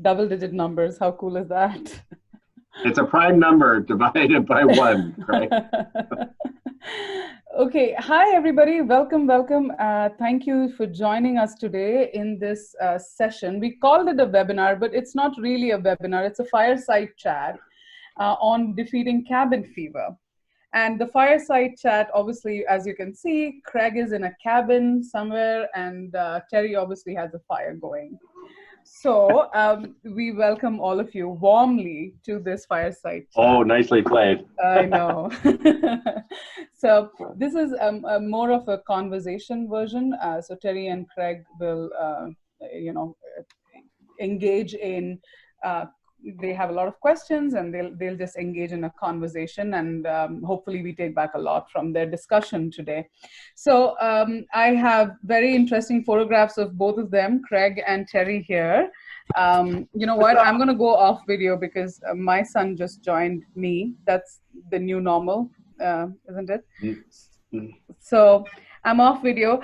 double-digit numbers. How cool is that? It's a prime number divided by 1, right? Okay. Hi, everybody. Welcome. Thank you for joining us today in this session. We called it a webinar, but it's not really a webinar. It's a fireside chat on defeating cabin fever. And the fireside chat, obviously, as you can see, Craig is in a cabin somewhere, and Terry obviously has a fire going. So we welcome all of you warmly to this fireside chat. Oh, nicely played. I know. So this is more of a conversation version. So Terry and Craig will, engage in. They have a lot of questions, and they'll just engage in a conversation, and hopefully we take back a lot from their discussion today. So I have very interesting photographs of both of them, Craig and Terry here. You know what? I'm going to go off video because my son just joined me. That's the new normal, isn't it? Mm-hmm. So I'm off video.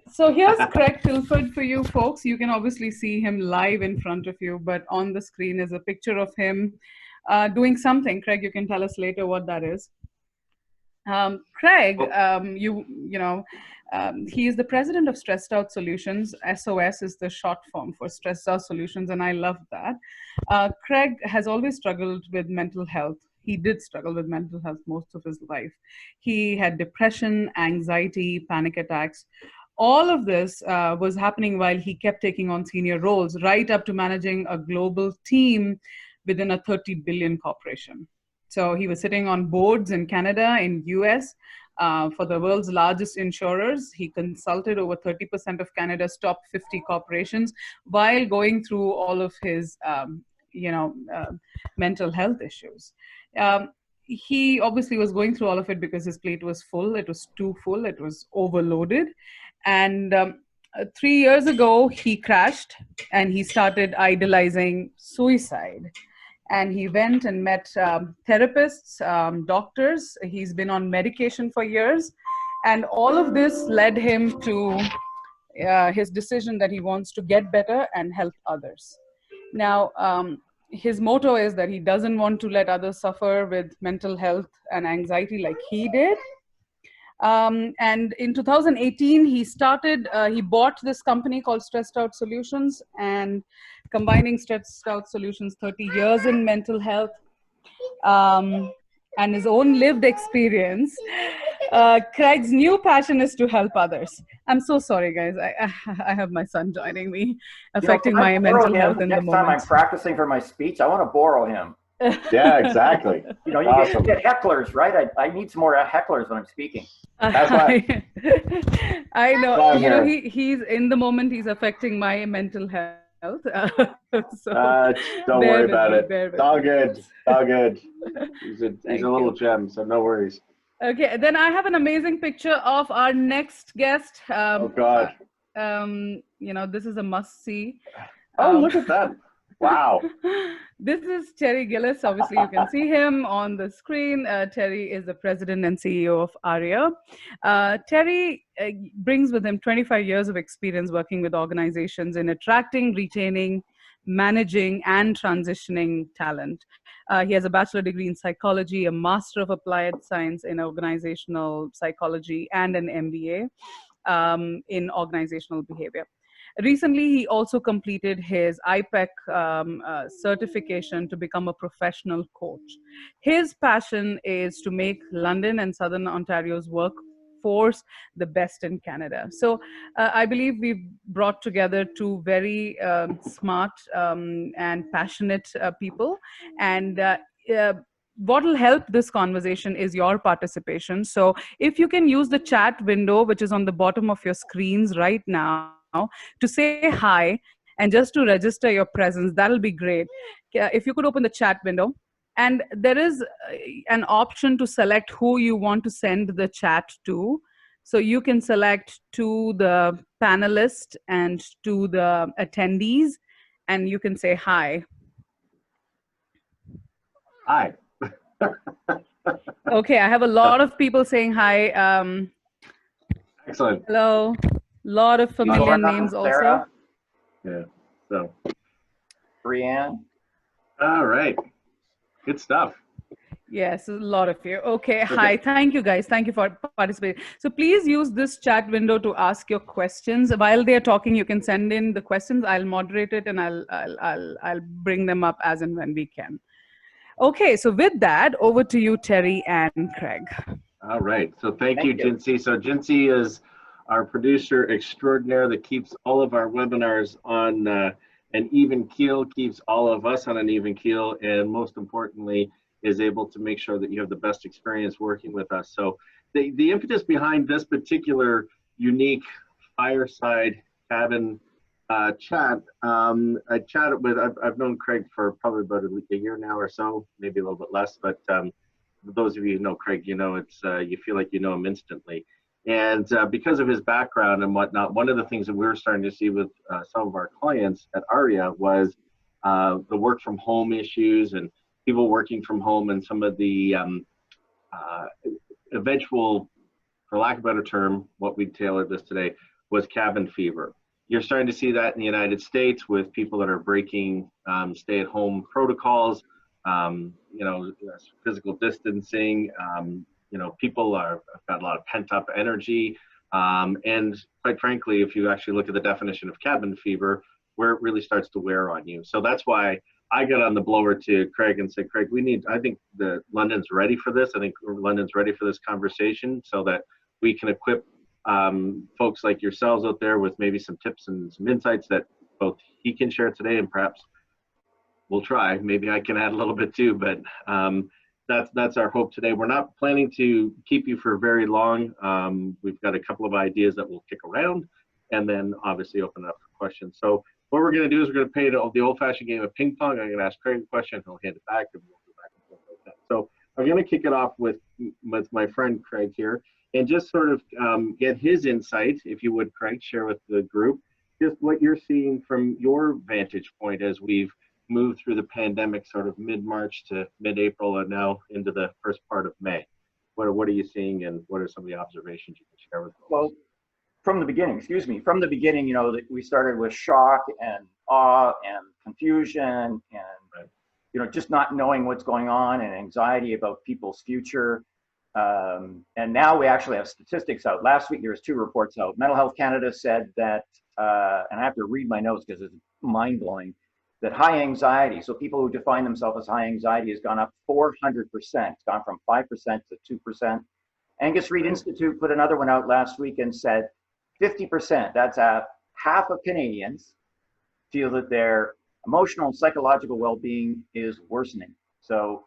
So here's Craig Tilford for you folks. You can obviously see him live in front of you, but on the screen is a picture of him doing something. Craig, you can tell us later what that is. Craig, he is the president of Stressed Out Solutions. SOS is the short form for Stressed Out Solutions, and I love that. Craig has always struggled with mental health. He did struggle with mental health most of his life. He had depression, anxiety, panic attacks. All of this was happening while he kept taking on senior roles, right up to managing a global team within a 30 billion corporation. So he was sitting on boards in Canada, in US, for the world's largest insurers. He consulted over 30% of Canada's top 50 corporations while going through all of his, mental health issues. He obviously was going through all of it because his plate was full. It was too full. It was overloaded. And 3 years ago, he crashed and he started idolizing suicide. And he went and met therapists, doctors. He's been on medication for years. And all of this led him to his decision that he wants to get better and help others. Now, his motto is that he doesn't want to let others suffer with mental health and anxiety like he did. And in 2018, he bought this company called Stressed Out Solutions, and combining Stressed Out Solutions, 30 years in mental health, and his own lived experience. Craig's new passion is to help others. I'm so sorry, guys. I have my son joining me, affecting my mental health in the moment. Next time I'm practicing for my speech, I want to borrow him. Yeah, exactly. You Awesome. get hecklers, right? I need some more hecklers when I'm speaking. That's why. I know. He's in the moment. He's affecting my mental health. So don't worry about it. It's all good. All good. He's a little gem, so no worries. Okay, then I have an amazing picture of our next guest. Oh God. This is a must-see. Oh, look at that. Wow. This is Terry Gillis. Obviously, you can see him on the screen. Terry is the president and CEO of Ahria. Terry brings with him 25 years of experience working with organizations in attracting, retaining, managing, and transitioning talent. He has a bachelor degree in psychology, a master of applied science in organizational psychology, and an MBA in organizational behavior. Recently, he also completed his IPEC certification to become a professional coach. His passion is to make London and Southern Ontario's workforce the best in Canada. So I believe we've brought together two very smart and passionate people. And what will help this conversation is your participation. So if you can use the chat window, which is on the bottom of your screens right now, to say hi and just to register your presence, that'll be great. If you could open the chat window, and there is an option to select who you want to send the chat to. So you can select to the panelists and to the attendees, and you can say hi. Hi. Okay, I have a lot of people saying hi. Excellent. Hello. A lot of familiar names also. Yeah. So. Brianne. All right. Good stuff. Yes, a lot of you. Okay, hi. Thank you, guys. Thank you for participating. So please use this chat window to ask your questions. While they're talking, you can send in the questions. I'll moderate it and I'll bring them up as and when we can. Okay, so with that, over to you, Terry and Craig. All right. So thank you, Jincy. So Jincy is our producer extraordinaire that keeps all of our webinars on an even keel, keeps all of us on an even keel, and most importantly, is able to make sure that you have the best experience working with us. So the impetus behind this particular unique fireside cabin chat, I chatted with, I've known Craig for probably about a year now or so, maybe a little bit less, but those of you who know Craig, you know, it's you feel like you know him instantly. And because of his background and whatnot, one of the things that we were starting to see with some of our clients at Ahria was the work from home issues and people working from home, and some of the eventual, for lack of a better term, what we tailored this today was cabin fever. You're starting to see that in the United States with people that are breaking stay-at-home protocols, you know, physical distancing. You know, people have got a lot of pent-up energy, and quite frankly, if you actually look at the definition of cabin fever, where it really starts to wear on you. So that's why I got on the blower to Craig and said, Craig, I think London's ready for this. I think London's ready for this conversation so that we can equip folks like yourselves out there with maybe some tips and some insights that both he can share today, and perhaps we'll try. Maybe I can add a little bit too, but that's our hope today. We're not planning to keep you for very long. We've got a couple of ideas that we'll kick around and then obviously open it up for questions. So what we're going to do is we're going to play the old-fashioned game of ping pong. I'm going to ask Craig a question, he'll hand it back, and we'll go back and forth like that. So I'm going to kick it off with my friend Craig here, and just sort of get his insight, if you would, Craig, share with the group, just what you're seeing from your vantage point as we've moved through the pandemic, sort of mid-March to mid-April, and now into the first part of May. What are you seeing, and what are some of the observations you can share with us? Well, from the beginning, you know, that we started with shock and awe and confusion and, right, you know, just not knowing what's going on and anxiety about people's future. And now we actually have statistics out. Last week, there was 2 reports out. Mental Health Canada said that, and I have to read my notes because it's mind-blowing, that high anxiety, so people who define themselves as high anxiety, has gone up 400%. It's gone from 5% to 2%. Angus Reid Institute put another one out last week and said 50%, that's half of Canadians, feel that their emotional and psychological well-being is worsening. So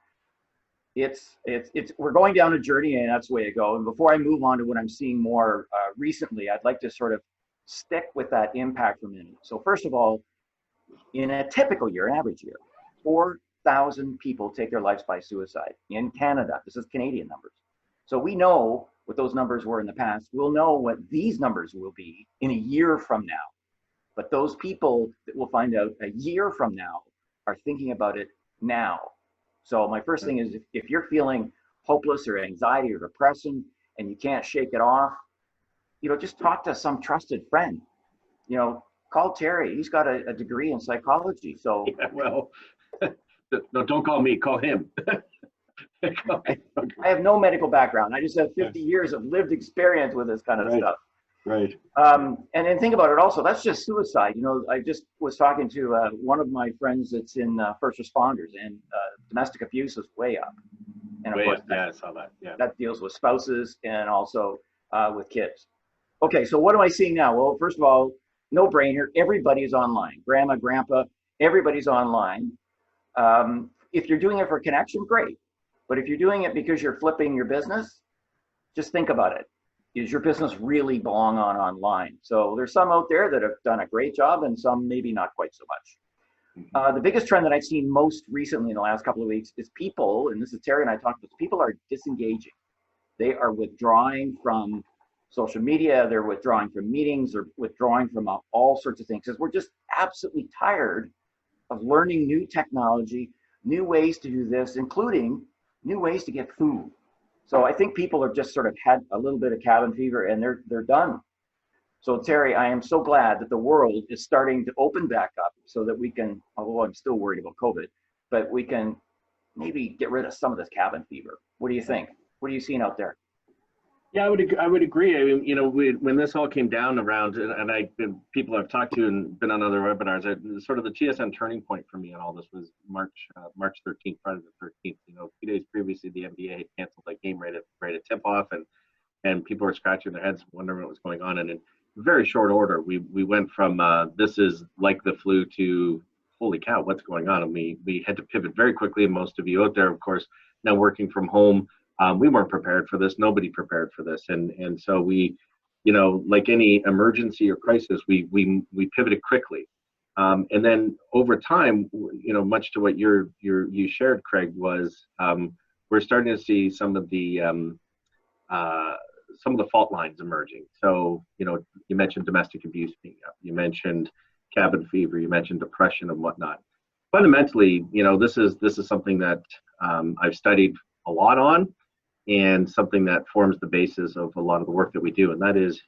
we're going down a journey, and that's the way to go. And before I move on to what I'm seeing more recently, I'd like to sort of stick with that impact for a minute. So first of all, in a typical year, an average year, 4,000 people take their lives by suicide in Canada. This is Canadian numbers. So we know what those numbers were in the past. We'll know what these numbers will be in a year from now. But those people that we'll find out a year from now are thinking about it now. So my first thing is, if you're feeling hopeless or anxiety or depression and you can't shake it off, you know, just talk to some trusted friend. You know, call Terry. He's got a degree in psychology. So yeah, well, no, don't call me. Call him. I have no medical background. I just have 50 years of lived experience with this kind of stuff. Right. And then think about it also, that's just suicide. You know, I just was talking to one of my friends that's in first responders, and domestic abuse is way up. And of course, yeah, I saw that. Yeah. That deals with spouses and also with kids. Okay, so what am I seeing now? Well, first of all, no brainer, everybody's online. Grandma, grandpa, everybody's online. If you're doing it for connection, great. But if you're doing it because you're flipping your business, just think about it. Does your business really belong online? So there's some out there that have done a great job, and some maybe not quite so much. The biggest trend that I've seen most recently in the last couple of weeks is people, and this is Terry and I talked about, people are disengaging. They are withdrawing from social media, they're withdrawing from meetings, they're withdrawing from all sorts of things, because we're just absolutely tired of learning new technology, new ways to do this, including new ways to get food. So I think people have just sort of had a little bit of cabin fever, and they're done. So Terry, I am so glad that the world is starting to open back up so that we can, although I'm still worried about COVID, but we can maybe get rid of some of this cabin fever. What do you think? What are you seeing out there? Yeah, I would agree. I mean, you know, when this all came down around, and people I've talked to and been on other webinars, sort of the TSN turning point for me in all this was March 13th, Friday the 13th. You know, a few days previously, the NBA had canceled that game right at tip off, and people were scratching their heads, wondering what was going on. And in very short order, we went from this is like the flu to holy cow, what's going on? And we had to pivot very quickly. And most of you out there, of course, now working from home. We weren't prepared for this. Nobody prepared for this, and so we, you know, like any emergency or crisis, we pivoted quickly, and then over time, you know, much to what you shared, Craig, was we're starting to see some of the fault lines emerging. So, you know, you mentioned domestic abuse being up, you mentioned cabin fever, you mentioned depression and whatnot. Fundamentally, you know, this is something that I've studied a lot on, and something that forms the basis of a lot of the work that we do. And that is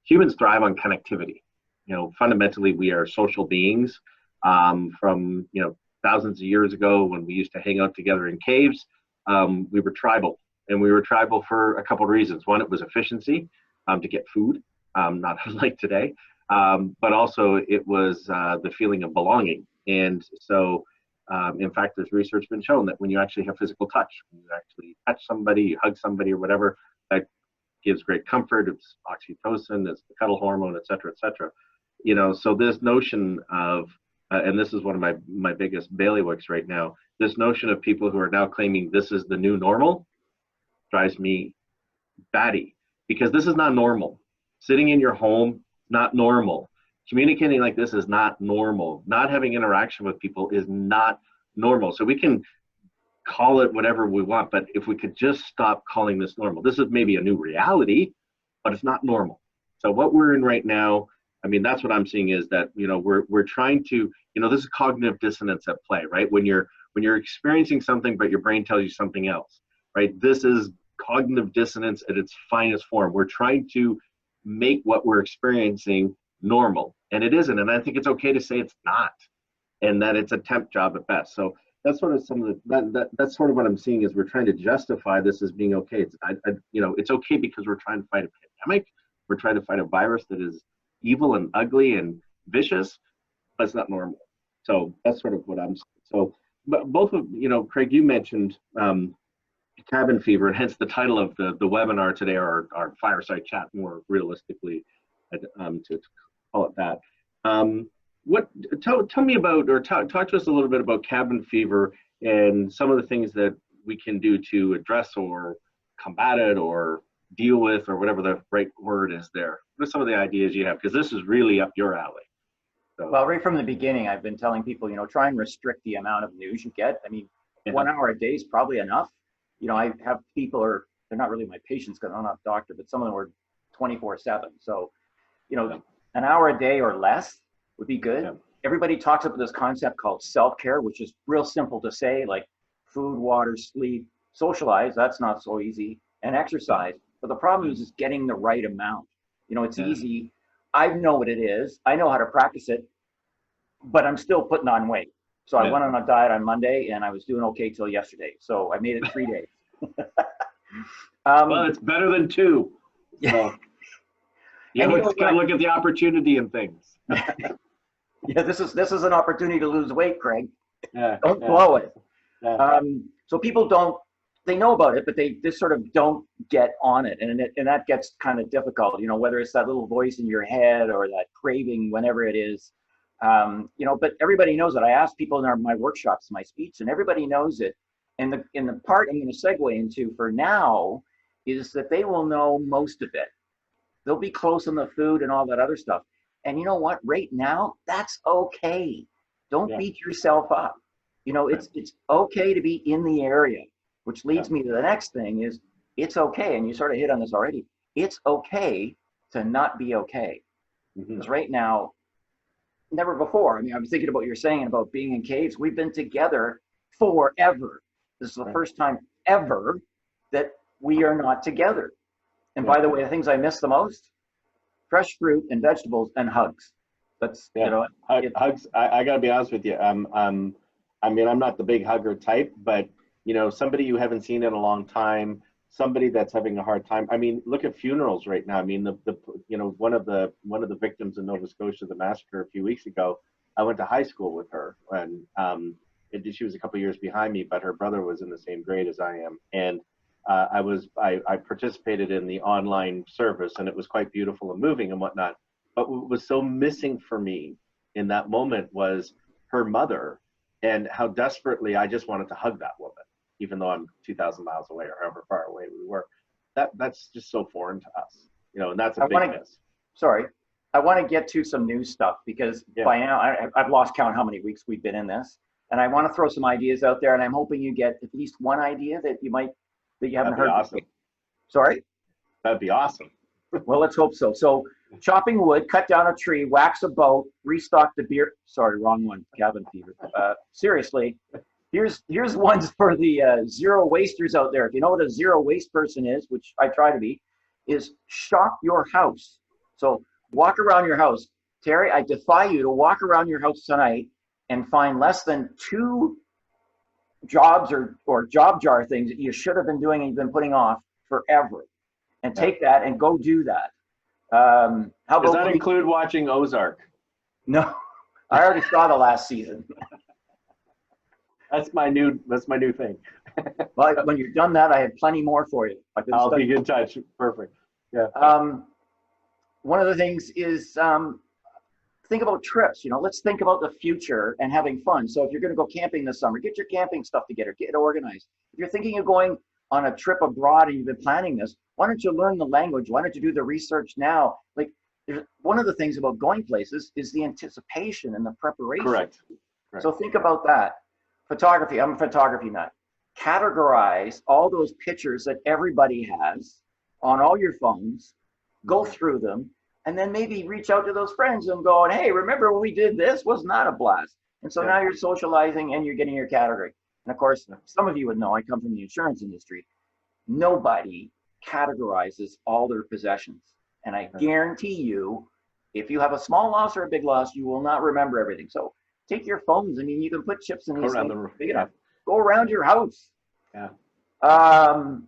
humans thrive on connectivity. You know, fundamentally, we are social beings from, you know, thousands of years ago when we used to hang out together in caves. We were tribal, and we were tribal for a couple of reasons. One, it was efficiency to get food, not like today, but also it was the feeling of belonging. And so, in fact, there's research been shown that when you actually have physical touch, when you actually touch somebody, you hug somebody or whatever, that gives great comfort. It's oxytocin, it's the cuddle hormone, et cetera, et cetera. You know, so this notion of, and this is one of my biggest bailiwicks right now, this notion of people who are now claiming this is the new normal drives me batty, because this is not normal. Sitting in your home, not normal. Communicating like this is not normal. Not having interaction with people is not normal. So we can call it whatever we want, but if we could just stop calling this normal. This is maybe a new reality, but it's not normal. So what we're in right now, I mean, that's what I'm seeing is that, you know, we're trying to, you know, this is cognitive dissonance at play, right? When you're experiencing something, but your brain tells you something else, right? This is cognitive dissonance at its finest form. We're trying to make what we're experiencing normal, and it isn't. And I think it's okay to say it's not, and that it's a temp job at best. So that's sort of some of that's sort of what I'm seeing is we're trying to justify this as being okay. It's you know, it's okay because we're trying to fight a pandemic. We're trying to fight a virus that is evil and ugly and vicious, but it's not normal. So that's sort of what I'm saying. So, but both of, you know, Craig, you mentioned cabin fever, and hence the title of the webinar today, or our fireside chat, more realistically, to call it that. Tell me about, or talk to us a little bit about cabin fever and some of the things that we can do to address or combat it or deal with, or whatever the right word is there. What are some of the ideas you have? Because this is really up your alley. So. Well, right from the beginning, I've been telling people, you know, try and restrict the amount of news you get. I mean, 1 hour a day is probably enough. You know, I have people, they're not really my patients because I'm not a doctor, but some of them are 24/7. So, you know, an hour a day or less would be good. Yeah. Everybody talks about this concept called self-care, which is real simple to say, like food, water, sleep, socialize. That's not so easy, and exercise. But the problem is getting the right amount. You know, it's easy. I know what it is. I know how to practice it, but I'm still putting on weight. So I went on a diet on Monday, and I was doing okay till yesterday. So I made it 3 days. Well, it's better than 2. So. Yeah, we got to look at the opportunity in things. Yeah, this is an opportunity to lose weight, Craig. Don't blow it. So people they know about it, but they just sort of don't get on it, and that gets kind of difficult. You know, whether it's that little voice in your head or that craving, whenever it is. You know, but everybody knows it. I ask people in my workshops, my speech, and everybody knows it. And in the part I'm going to segue into for now is that they will know most of it. They'll be close on the food and all that other stuff. And you know what? Right now, that's okay. Don't beat yourself up. You know, it's okay to be in the area, which leads me to the next thing is it's okay. And you sort of hit on this already. It's okay to not be okay. Because right now, never before. I mean, I'm thinking about what you're saying about being in caves. We've been together forever. This is the first time ever that we are not together. And by the way, the things I miss the most, fresh fruit and vegetables, and hugs. That's, Yeah. you know, Hugs. I got to be honest with you. I mean, I'm not the big hugger type, but you know, somebody you haven't seen in a long time, somebody that's having a hard time. I mean, look at funerals right now. I mean, the you know, one of the victims in Nova Scotia, the massacre a few weeks ago, I went to high school with her, and she was a couple years behind me, but her brother was in the same grade as I am, and I participated in the online service, and it was quite beautiful and moving and whatnot. But what was so missing for me in that moment was her mother, and how desperately I just wanted to hug that woman, even though I'm 2,000 miles away or however far away we were. That's just so foreign to us, you know, and that's a big miss. Sorry, I want to get to some new stuff because by now I've lost count how many weeks we've been in this, and I want to throw some ideas out there, and I'm hoping you get at least one idea that you haven't heard. Awesome. Sorry? That'd be awesome. Well, let's hope so. So chopping wood, cut down a tree, wax a boat, restock the beer. Sorry, wrong one. Cabin fever. Seriously, here's ones for the zero wasters out there. If you know what a zero waste person is, which I try to be, is shop your house. So walk around your house. Terry, I defy you to walk around your house tonight and find less than 2 jobs or job jar things that you should have been doing and you've been putting off forever. And take that and go do that. How does that include watching Ozark? No, I already saw the last season. That's my new thing. Well, when you've done that, I have plenty more for you. I'll be in touch. Perfect. Yeah. One of the things is think about trips. You know, let's think about the future and having fun. So if you're going to go camping this summer, get your camping stuff together, get it organized. If you're thinking of going on a trip abroad and you've been planning this, why don't you learn the language? Why don't you do the research now? Like, one of the things about going places is the anticipation and the preparation. Correct. So think about that. Photography, I'm a photography nut. Categorize all those pictures that everybody has on all your phones, go through them, and then maybe reach out to those friends and go, hey, remember when we did this? Wasn't that a blast? And so now you're socializing and you're getting your category. And of course, some of you would know I come from the insurance industry. Nobody categorizes all their possessions. And I guarantee you, if you have a small loss or a big loss, you will not remember everything. So take your phones. I mean, you can put chips in these things. Big enough. Go around your house. Yeah.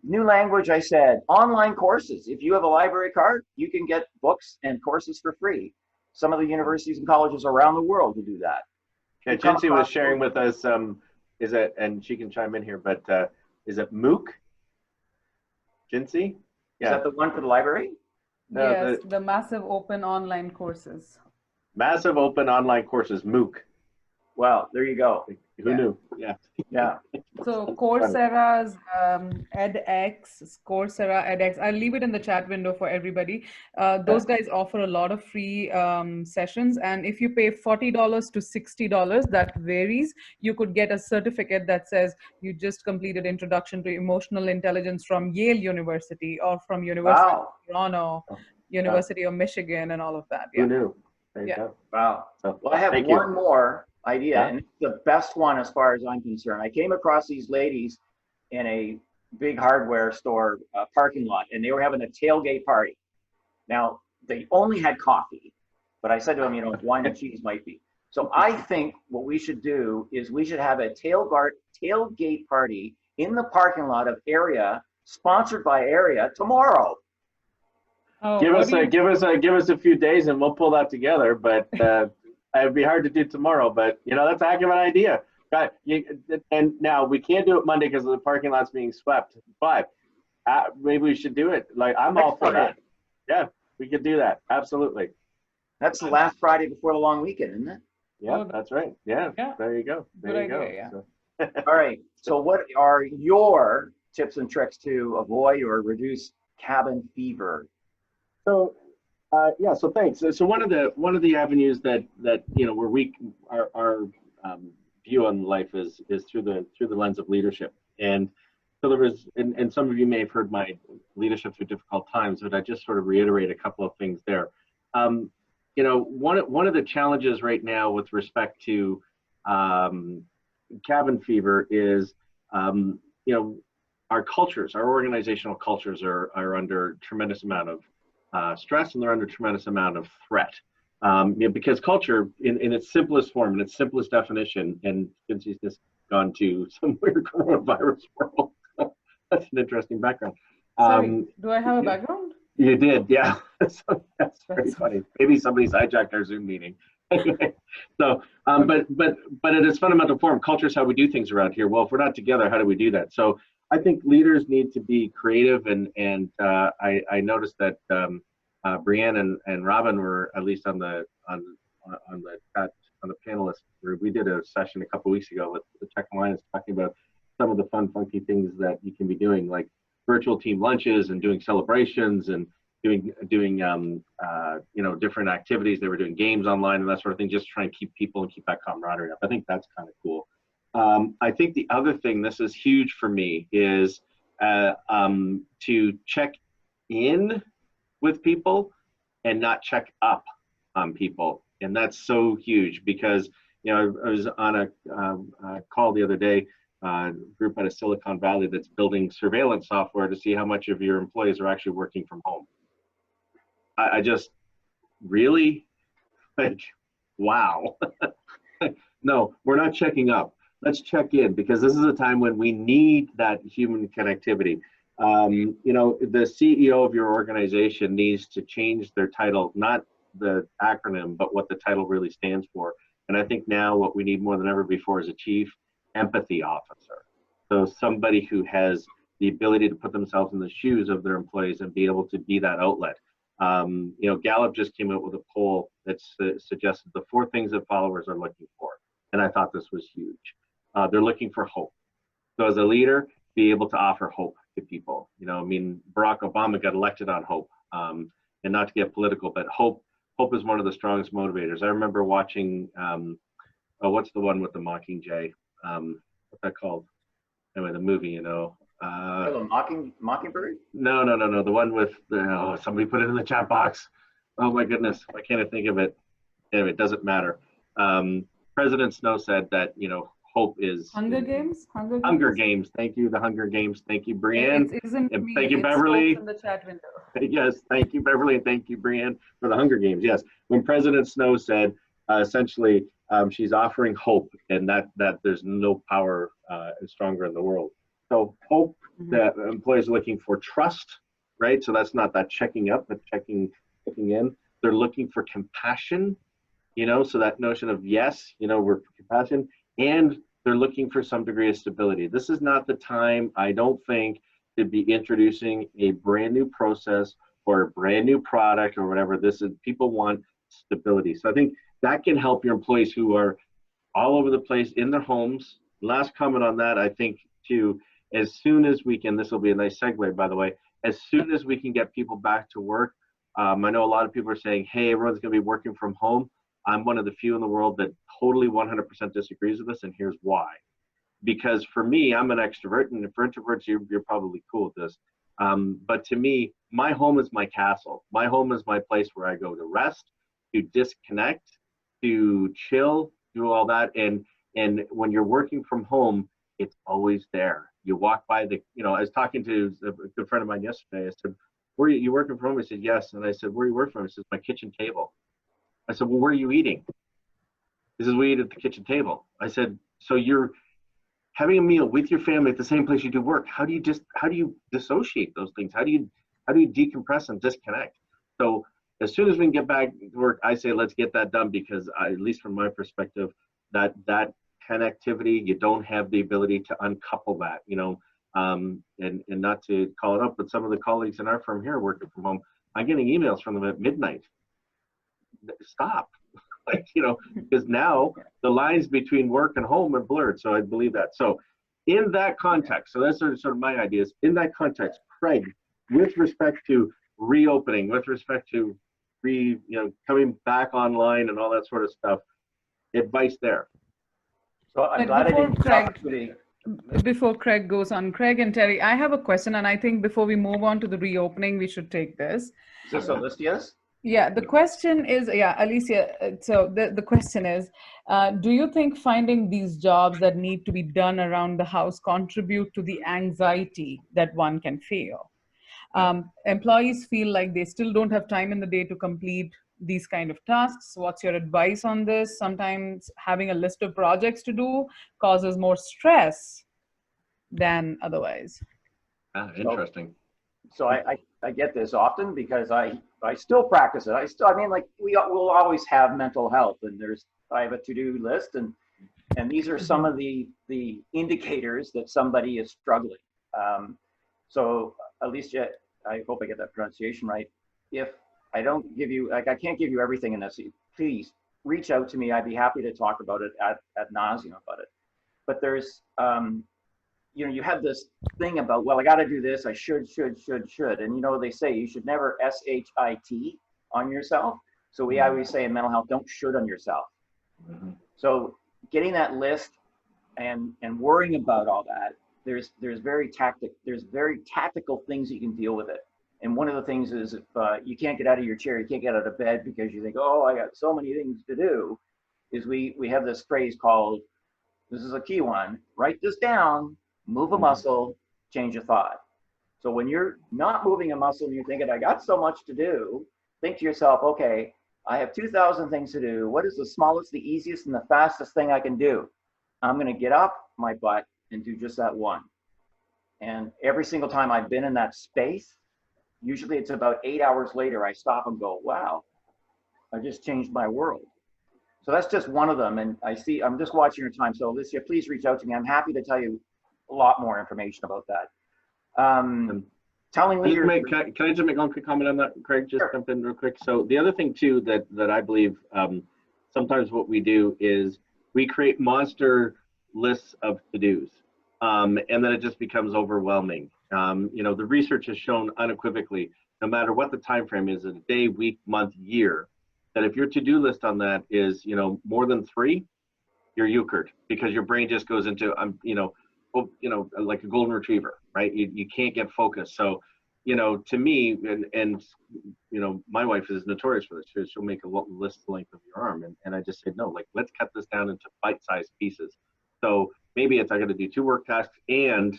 New language, I said. Online courses. If you have a library card, you can get books and courses for free. Some of the universities and colleges around the world will do that. Yeah, Jincy was sharing with us, is it, and she can chime in here, but is it MOOC? Jincy? Yeah. Is that the one for the library? No, yes, the massive open online courses. Massive open online courses, MOOC. Well, there you go. Who knew? Yeah. Yeah. So Coursera's edX. I'll leave it in the chat window for everybody. Those guys offer a lot of free sessions, and if you pay $40 to $60, that varies. You could get a certificate that says you just completed Introduction to Emotional Intelligence from Yale University or from University of Toronto, University of Michigan, and all of that. Who knew? There you Yeah. go. Wow. Well, I have one more idea, and it's the best one as far as I'm concerned. I came across these ladies in a big hardware store parking lot, and they were having a tailgate party. Now, they only had coffee, but I said to them, you know, wine and cheese might be. So I think what we should do is we should have a tailgate party in the parking lot of Ahria, sponsored by Ahria, tomorrow. Oh, give us a few days and we'll pull that together, but it'd be hard to do tomorrow, but you know, that's a heck of an idea. And now we can't do it Monday because the parking lot's being swept, but maybe we should do it. Like, I'm all for that. Yeah, we could do that. Absolutely. That's the last Friday before the long weekend, isn't it? Yeah, that's right. Yeah, there you go. There you go. Yeah. So. All right. So what are your tips and tricks to avoid or reduce cabin fever? So, so thanks. So one of the avenues that you know, where our view on life is through the lens of leadership. And so there was, and some of you may have heard my leadership through difficult times, but I just sort of reiterate a couple of things there. You know, one of the challenges right now with respect to cabin fever is, you know, our cultures, our organizational cultures are under tremendous amount of stress and they're under a tremendous amount of threat. Because culture, in its simplest form, in its simplest definition, and since he's just gone to some weird coronavirus world, that's an interesting background. Sorry, do I have a background? You did, yeah. So that's very funny. Maybe somebody's hijacked our Zoom meeting. Anyway, so, but at its fundamental form, culture is how we do things around here. Well, if we're not together, how do we do that? So I think leaders need to be creative, and I noticed that Brianne and Robin were at least on the panelist group. We did a session a couple weeks ago with the Tech Alliance talking about some of the fun, funky things that you can be doing, like virtual team lunches and doing celebrations and doing different activities. They were doing games online and that sort of thing, just to try and keep people and keep that camaraderie up. I think that's kind of cool. I think the other thing, this is huge for me, is to check in with people and not check up on people. And that's so huge because, I was on a call the other day, a group out of Silicon Valley that's building surveillance software to see how much of your employees are actually working from home. I just really, like, wow. No, we're not checking up. Let's check in, because this is a time when we need that human connectivity. The CEO of your organization needs to change their title, not the acronym, but what the title really stands for. And I think now what we need more than ever before is a chief empathy officer. So somebody who has the ability to put themselves in the shoes of their employees and be able to be that outlet. Gallup just came out with a poll that suggested the 4 things that followers are looking for. And I thought this was huge. They're looking for hope. So as a leader, be able to offer hope to people. Barack Obama got elected on hope. And not to get political, but hope is one of the strongest motivators. I remember watching, what's the one with the Mockingjay? What's that called? Anyway, the movie, Mockingbird? No. The one with somebody put it in the chat box. Oh my goodness, why can't I think of it? Anyway, it doesn't matter. President Snow said that, hope is Hunger Games. Hunger Games. Thank you. The Hunger Games. Thank you, Brianne. And thank you, Beverly. In the chat window. Yes, thank you, Beverly, and thank you, Brianne, for the Hunger Games. Yes, when President Snow said, essentially, she's offering hope, and that there's no power stronger in the world. So hope, that employees are looking for trust, right? So that's not that checking up, but checking in. They're looking for compassion, so that notion of yes, we're for compassion, and they're looking for some degree of stability. This is not the time, I don't think, to be introducing a brand new process or a brand new product or whatever. People want stability. So I think that can help your employees who are all over the place in their homes. Last comment on that, I think, too, as soon as we can, this will be a nice segue, by the way, as soon as we can get people back to work, I know a lot of people are saying, hey, everyone's going to be working from home. I'm one of the few in the world that totally 100% disagrees with this, and here's why. Because for me, I'm an extrovert, and for introverts, you're probably cool with this. But to me, my home is my castle. My home is my place where I go to rest, to disconnect, to chill, do all that. And when you're working from home, it's always there. You walk by I was talking to a good friend of mine yesterday. I said, where are you working from home? He said, yes. And I said, where are you working from? He says, my kitchen table. I said, well, where are you eating? He says, we eat at the kitchen table. I said, so you're having a meal with your family at the same place you do work. How do you dissociate those things? How do you decompress and disconnect? So as soon as we can get back to work, I say, let's get that done, because at least from my perspective, that connectivity, you don't have the ability to uncouple that, and not to call it up, but some of the colleagues in our firm here working from home, I'm getting emails from them at midnight. Stop. Because now the lines between work and home are blurred. So I believe that. So in that context, so that's sort of my ideas. In that context, Craig, with respect to reopening, with respect to coming back online and all that sort of stuff, advice there. So I'm glad I didn't talk to the... Before Craig goes on, Craig and Terry, I have a question, and I think before we move on to the reopening, we should take this. Is this a list, yes? Yeah, the question is, Alicia, so the question is, do you think finding these jobs that need to be done around the house contribute to the anxiety that one can feel? Employees feel like they still don't have time in the day to complete these kind of tasks. What's your advice on this? Sometimes having a list of projects to do causes more stress than otherwise. Interesting. So I get this often because I still practice it. I mean, like we'll always have mental health, and I have a to-do list, and these are some of the indicators that somebody is struggling. So Alicia, I hope I get that pronunciation right. If I don't give you, like, I can't give you everything in this, please reach out to me. I'd be happy to talk about it ad nauseum about it. But there's, you know, you have this thing about, well, I got to do this. I should. And, you know, they say you should never SHIT on yourself. So we always say in mental health, don't should on yourself. Mm-hmm. So getting that list and worrying about all that, there's very tactical things you can deal with it. And one of the things is if you can't get out of your chair, you can't get out of bed because you think, oh, I got so many things to do, is we have this phrase called, this is a key one, write this down, move a muscle, change a thought. So when you're not moving a muscle and you're thinking, I got so much to do, think to yourself, okay, I have 2,000 things to do. What is the smallest, the easiest, and the fastest thing I can do? I'm going to get up my butt and do just that one. And every single time I've been in that space, usually it's about 8 hours later, I stop and go, wow, I just changed my world. So that's just one of them. And I'm just watching your time. So Alicia, please reach out to me. I'm happy to tell you a lot more information about that. Telling leaders. Can I just make one quick comment on that, Craig? Just Sure. jump in real quick. So the other thing too that I believe sometimes what we do is we create monster lists of to-dos, and then it just becomes overwhelming. You know, the research has shown unequivocally, no matter what the time frame is, a day, week, month, year, that if your to-do list on that is, you know, more than 3, you're euchred, because your brain just goes into like a golden retriever, right? You can't get focused. So, you know, to me, and you know, my wife is notorious for this. She'll make a list the length of your arm, and I just said, no, like, let's cut this down into bite-sized pieces. So maybe it's, I got to do 2 work tasks and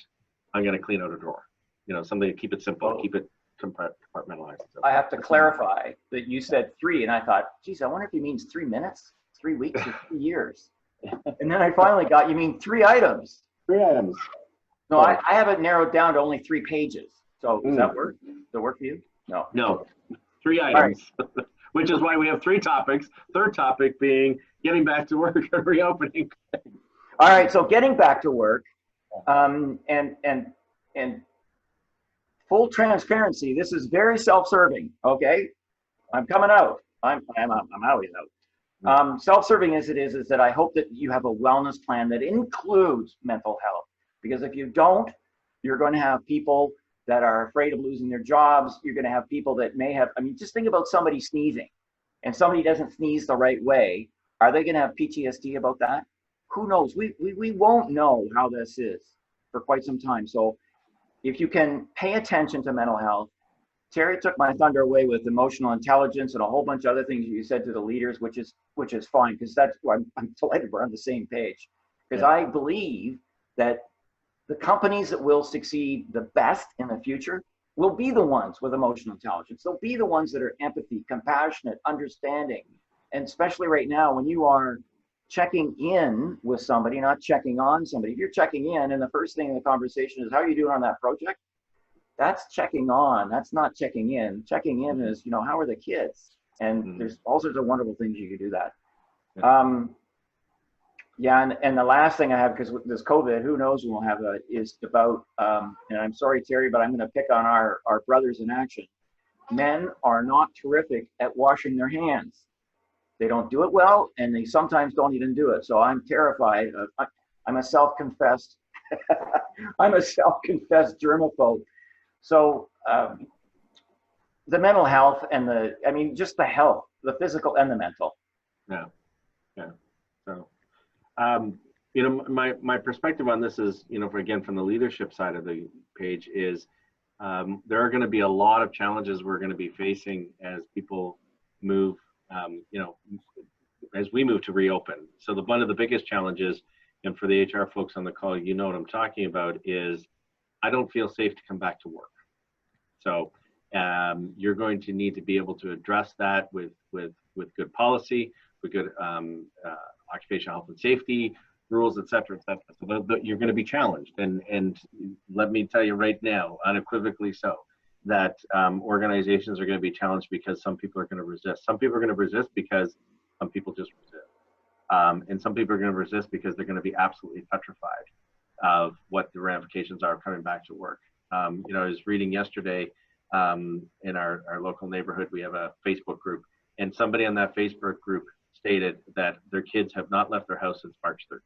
I'm going to clean out a drawer. You know, something to keep it simple, keep it compartmentalized. So I have to clarify that you said 3, and I thought, geez, I wonder if he means 3 minutes, 3 weeks, or 3 years. And then I finally got, you mean 3 items. 3 items. No, I have it narrowed down to only 3 pages. So does that work? Does it work for you? No. No, 3 items, right. Which is why we have 3 topics. Third topic being getting back to work and reopening. All right, so getting back to work, and full transparency. This is very self-serving. Okay, I'm coming out. I'm always out. Self-serving as it is that I hope that you have a wellness plan that includes mental health. Because if you don't, you're going to have people that are afraid of losing their jobs. You're going to have people that may have, I mean, just think about somebody sneezing and somebody doesn't sneeze the right way. Are they going to have PTSD about that? Who knows? We won't know how this is for quite some time. So if you can pay attention to mental health, Terry took my thunder away with emotional intelligence and a whole bunch of other things you said to the leaders, which is fine, because that's why I'm delighted we're on the same page. Because I believe that the companies that will succeed the best in the future will be the ones with emotional intelligence. They'll be the ones that are empathy, compassionate, understanding. And especially right now, when you are checking in with somebody, not checking on somebody. If you're checking in and the first thing in the conversation is, how are you doing on that project? That's checking on, that's not checking in. Checking in is, you know, how are the kids? And there's all sorts of wonderful things you can do that. Yeah, and the last thing I have, because with this COVID, who knows when we'll have is about, and I'm sorry, Terry, but I'm going to pick on our brothers in action. Men are not terrific at washing their hands. They don't do it well, and they sometimes don't even do it. So I'm terrified. I'm a self-confessed, I'm a self-confessed germaphobe. So the mental health and just the health, the physical and the mental. Yeah. So. You know, my perspective on this is, you know, again, from the leadership side of the page is there are going to be a lot of challenges we're going to be facing as people move, you know, as we move to reopen. So one of the biggest challenges, and for the HR folks on the call, you know what I'm talking about, is I don't feel safe to come back to work. So you're going to need to be able to address that with good policy, with good occupational health and safety rules, et cetera, et cetera. So you're going to be challenged. And let me tell you right now, unequivocally so, that organizations are going to be challenged because some people are going to resist. Some people are going to resist because some people just resist. And some people are going to resist because they're going to be absolutely petrified of what the ramifications are of coming back to work. I was reading yesterday in our local neighborhood, we have a Facebook group, and somebody on that Facebook group stated that their kids have not left their house since March 13th.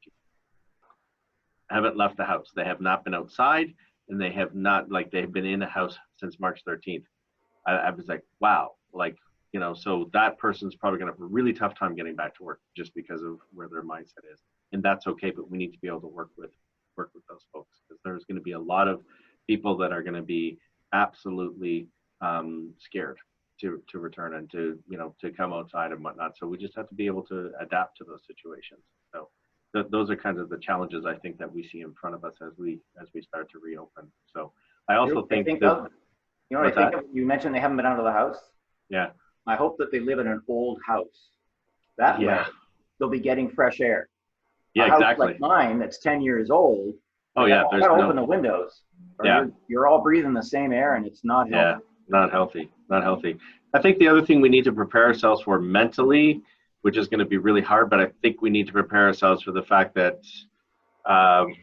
Haven't left the house. They have not been outside, and they have not, they've been in the house since March 13th. I was like, wow, so that person's probably going to have a really tough time getting back to work just because of where their mindset is. And that's okay, but we need to be able to work with those folks, because there's going to be a lot of people that are going to be absolutely scared to return and to come outside and whatnot. So we just have to be able to adapt to those situations. So those are kind of the challenges I think that we see in front of us as we start to reopen. So I also think that, you mentioned they haven't been out of the house. Yeah. I hope that they live in an old house. That way they'll be getting fresh air. Yeah, a house exactly. Like mine, that's 10 years old. Oh yeah, there's gotta open the windows. Or you're all breathing the same air, and it's not healthy. Yeah, not healthy. I think the other thing we need to prepare ourselves for mentally, which is going to be really hard, but I think we need to prepare ourselves for the fact that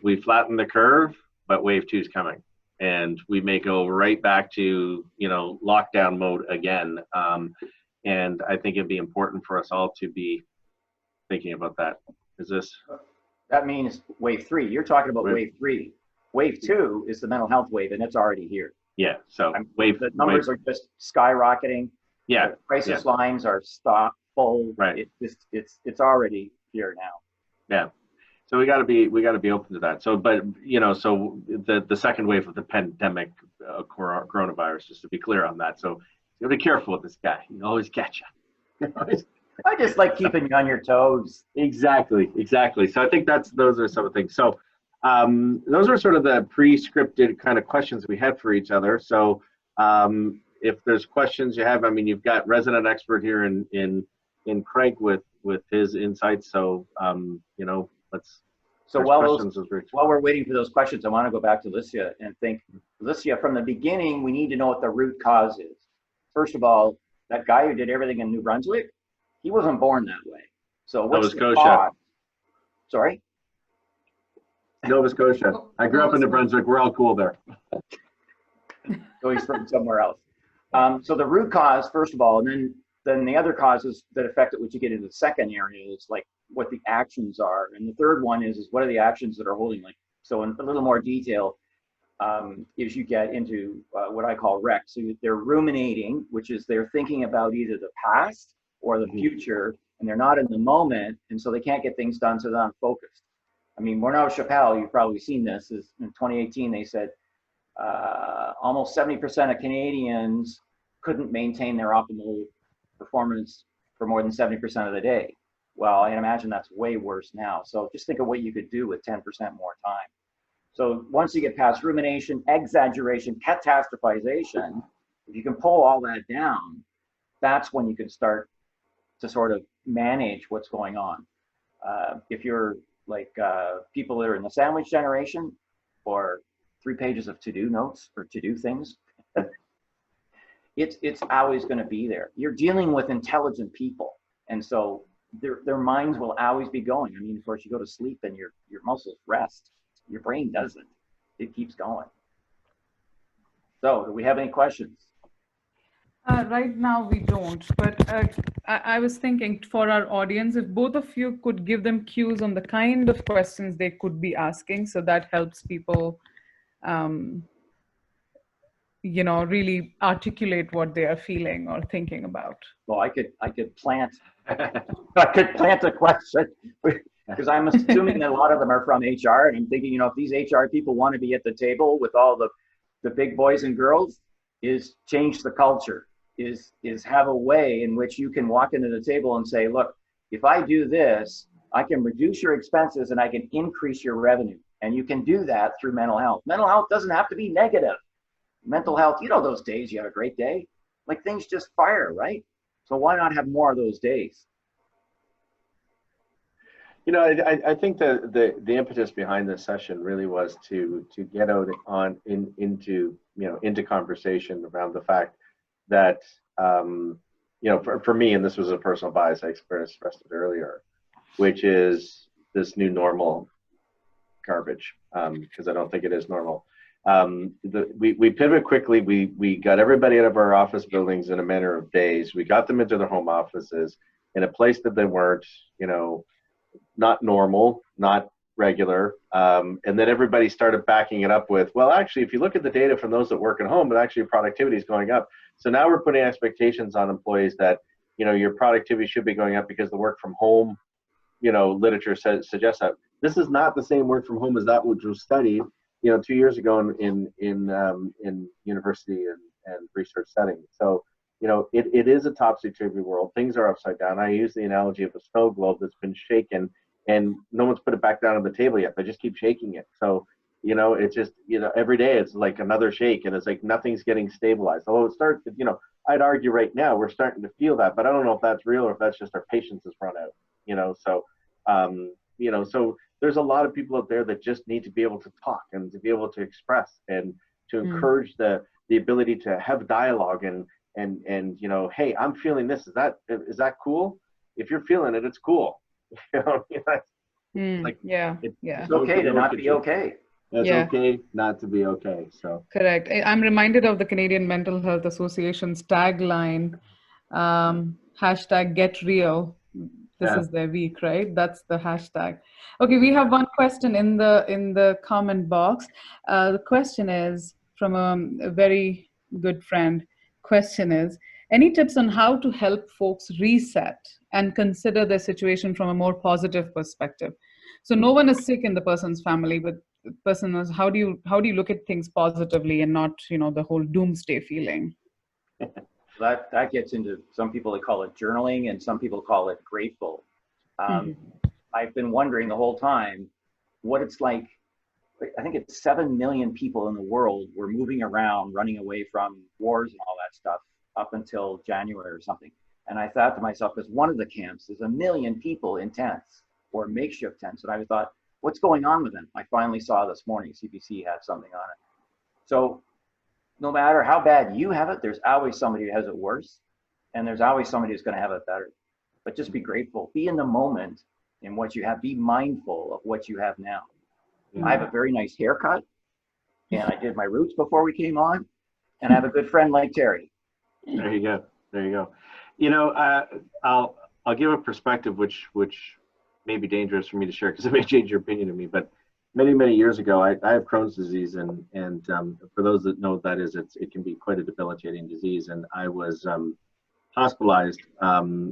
we flattened the curve, but wave 2 is coming, and we may go right back to lockdown mode again. And I think it'd be important for us all to be thinking about that. That means wave 3. You're talking about wave 3. Wave 2 is the mental health wave, and it's already here. Yeah. So the numbers are just skyrocketing. Yeah. The crisis lines are full. Right. It's already here now. Yeah. So we got to be open to that. So, but so the second wave of the pandemic, coronavirus, just to be clear on that. So you be careful with this guy. He'll always catch you. I just like keeping you on your toes. Exactly. So I think those are some of the things. So those are sort of the pre-scripted kind of questions we had for each other. So if there's questions you have, you've got resident expert here in Craig with his insights. So let's. So while we're waiting for those questions, I want to go back to Licia and think, Licia, from the beginning, we need to know what the root cause is. First of all, that guy who did everything in New Brunswick, he wasn't born that way. So what's the cause? Sorry? Nova Scotia. I grew up in New Brunswick. We're all cool there. So he's from somewhere else. So the root cause, first of all, and then the other causes that affect it, which you get into the second area, is like what the actions are. And the third one is what are the actions that are holding. So in a little more detail, is you get into what I call REC. So they're ruminating, which is they're thinking about either the past or the future, and they're not in the moment, and so they can't get things done, so they're not focused. Morneau Chappelle, you've probably seen this, is in 2018, they said almost 70% of Canadians couldn't maintain their optimal performance for more than 70% of the day. Well, I imagine that's way worse now. So just think of what you could do with 10% more time. So once you get past rumination, exaggeration, catastrophization, if you can pull all that down, that's when you can start to sort of manage what's going on. If you're like people that are in the sandwich generation, or 3 pages of to-do notes or to-do things, it's always going to be there. You're dealing with intelligent people, and so their minds will always be going. Of course, you go to sleep and your muscles rest. Your brain doesn't. It keeps going. So, do we have any questions? Right now we don't, but I was thinking for our audience, if both of you could give them cues on the kind of questions they could be asking, so that helps people, really articulate what they are feeling or thinking about. Well, I could plant, a question, because I'm assuming that a lot of them are from HR, and I'm thinking, if these HR people want to be at the table with all the big boys and girls, is change the culture. Is have a way in which you can walk into the table and say, look, if I do this, I can reduce your expenses and I can increase your revenue. And you can do that through mental health. Mental health doesn't have to be negative. mental health, you know, those days you have a great day, like things just fire, right? So why not have more of those days? You know, I think the impetus behind this session really was to get out into into conversation around the fact that for me, and this was a personal bias I expressed it earlier, which is this new normal garbage, because I don't think it is normal. We pivot quickly. We got everybody out of our office buildings in a matter of days. We got them into their home offices in a place that they weren't, not normal, not regular. And then everybody started backing it up with, well, actually, if you look at the data from those that work at home, but actually productivity is going up. So now we're putting expectations on employees that, your productivity should be going up because the work from home, literature suggests that. This is not the same work from home as that which was studied, 2 years ago in university and research settings. So, it is a topsy-turvy world. Things are upside down. I use the analogy of a snow globe that's been shaken and no one's put it back down on the table yet. They just keep shaking it. So, it's just, every day it's like another shake and it's like nothing's getting stabilized. Although it starts, I'd argue right now we're starting to feel that, but I don't know if that's real or if that's just our patience has run out, so, so there's a lot of people out there that just need to be able to talk and to be able to express and to encourage the ability to have dialogue and hey, I'm feeling this. Is that cool? If you're feeling it, it's cool. It's okay to not be okay. It's okay not to be okay. So correct. I'm reminded of the Canadian Mental Health Association's tagline, #GetReal. This is their week, right? That's the hashtag. Okay, we have one question in the comment box. The question is from a very good friend. Question is, any tips on how to help folks reset and consider their situation from a more positive perspective? So no one is sick in the person's family, but the person is, how do you look at things positively and not, the whole doomsday feeling? That gets into, some people, they call it journaling and some people call it grateful. I've been wondering the whole time what it's like. I think it's 7 million people in the world were moving around, running away from wars and all that stuff up until January or something. And I thought to myself, because one of the camps is 1 million people in tents or makeshift tents. And I thought, what's going on with them? I finally saw this morning, CBC had something on it. So no matter how bad you have it, there's always somebody who has it worse. And there's always somebody who's going to have it better. But just be grateful. Be in the moment in what you have. Be mindful of what you have now. I have a very nice haircut, and I did my roots before we came on, and I have a good friend like Terry. There you go. I'll give a perspective which may be dangerous for me to share because it may change your opinion of me. But many years ago, I have Crohn's disease, and for those that know what that is, it can be quite a debilitating disease. And I was hospitalized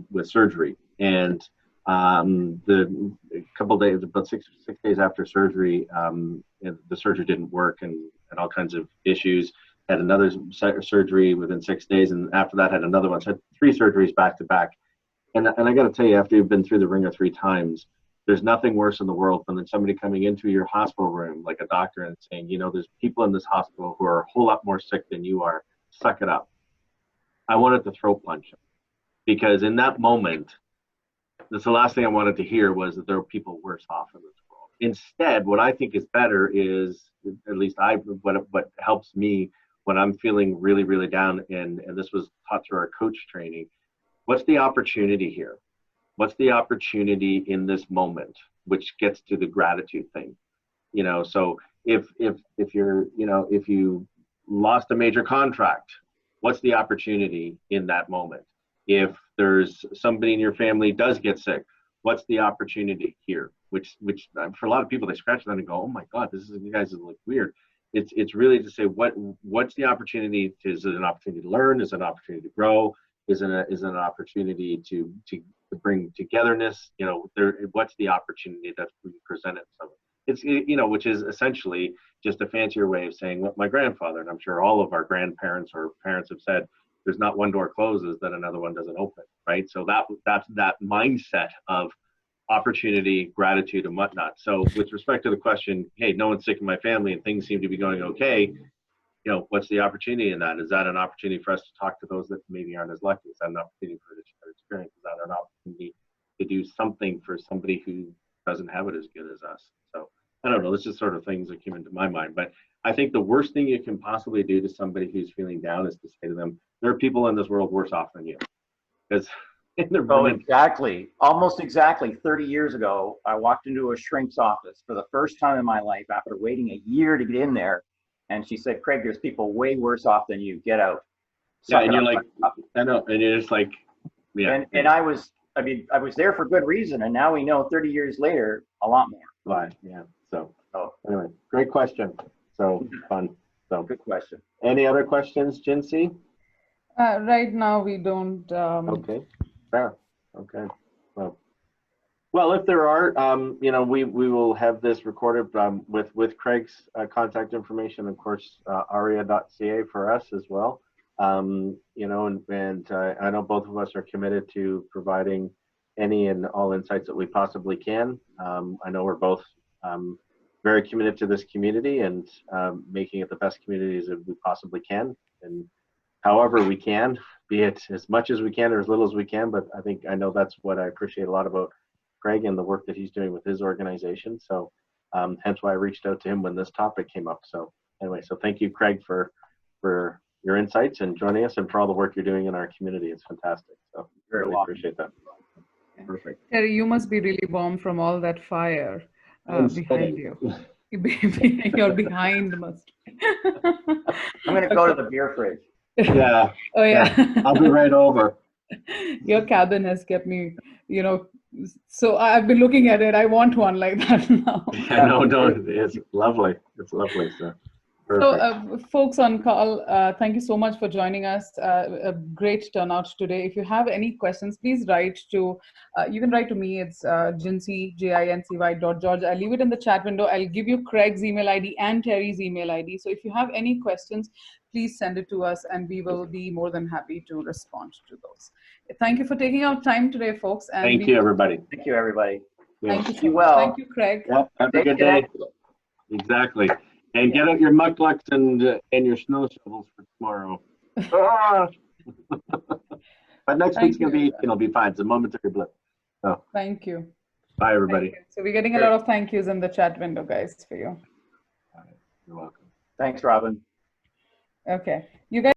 with surgery, and the couple of days, about six days after surgery, the surgery didn't work and all kinds of issues. Had another surgery within 6 days, and after that had another one. So I had 3 surgeries back to back. And I got to tell you, after you've been through the ringer 3 times, there's nothing worse in the world than somebody coming into your hospital room, like a doctor, and saying, there's people in this hospital who are a whole lot more sick than you are. Suck it up. I wanted to throat punch him, because in that moment, that's the last thing I wanted to hear, was that there were people worse off in this world. Instead, what I think is better is, at least what helps me when I'm feeling really, really down, and this was taught through our coach training, what's the opportunity here? What's the opportunity in this moment, which gets to the gratitude thing? So if you're, if you lost a major contract, what's the opportunity in that moment? If there's somebody in your family does get sick, what's the opportunity here? Which for a lot of people, they scratch that and go, oh my God, you guys look weird. It's really to say, what's the opportunity? Is it an opportunity to learn? Is it an opportunity to grow? Is it an opportunity to bring togetherness? What's the opportunity that's presented? So it's, which is essentially just a fancier way of saying what my grandfather, and I'm sure all of our grandparents or parents have said, there's not one door closes that another one doesn't open, right? So that's that mindset of opportunity, gratitude, and whatnot. So with respect to the question, hey, no one's sick in my family and things seem to be going okay, what's the opportunity in that? Is that an opportunity for us to talk to those that maybe aren't as lucky? Is that an opportunity for their experience? Is that an opportunity to do something for somebody who doesn't have it as good as us? So I don't know. It's just sort of things that came into my mind. But I think the worst thing you can possibly do to somebody who's feeling down is to say to them, there are people in this world worse off than you. Because Oh, exactly. Almost exactly 30 years ago, I walked into a shrink's office for the first time in my life after waiting a year to get in there. And she said, Craig, there's people way worse off than you. Get out. Yeah, and you're like, I know. And you're just like, yeah. And I was there for good reason. And now we know 30 years later, a lot more. Right. Yeah. So anyway, great question. So fun. So good question. Any other questions, Jinsey? Right now we don't. Okay. Fair. Okay. Well, if there are, we will have this recorded with Craig's contact information, of course, ahria.ca for us as well. And I know both of us are committed to providing any and all insights that we possibly can. I know we're both very committed to this community and making it the best communities that we possibly can, and however we can, be it as much as we can or as little as we can. But I know that's what I appreciate a lot about Craig and the work that he's doing with his organization. So hence why I reached out to him when this topic came up. So anyway, so thank you, Craig, for your insights and joining us and for all the work you're doing in our community. It's fantastic. So really appreciate that. Perfect. Terry, you must be really warm from all that fire behind you. Your behind must be. I'm going to go to the beer fridge. Yeah. Oh, yeah. I'll be right over. Your cabin has kept me, so I've been looking at it. I want one like that now. Yeah, no, it's lovely. It's lovely. So, so folks on call, thank you so much for joining us. A great turnout today. If you have any questions, please write to, you can write to me. It's Jinsey, JINCY.George. I'll leave it in the chat window. I'll give you Craig's email ID and Terry's email ID. So if you have any questions, please send it to us and we will be more than happy to respond to those. Thank you for taking out time today, folks. And thank you, everybody. Thank you, everybody. Thank you. Be well. Thank you, Craig. Yep, have a good day. Exactly. And get out your mucklucks and your snow shovels for tomorrow. But next week's going to be fine. It's a momentary blip. So, thank you. Bye, everybody. So we're getting a lot of thank yous in the chat window, guys, for you. You're welcome. Thanks, Robin. Okay. You guys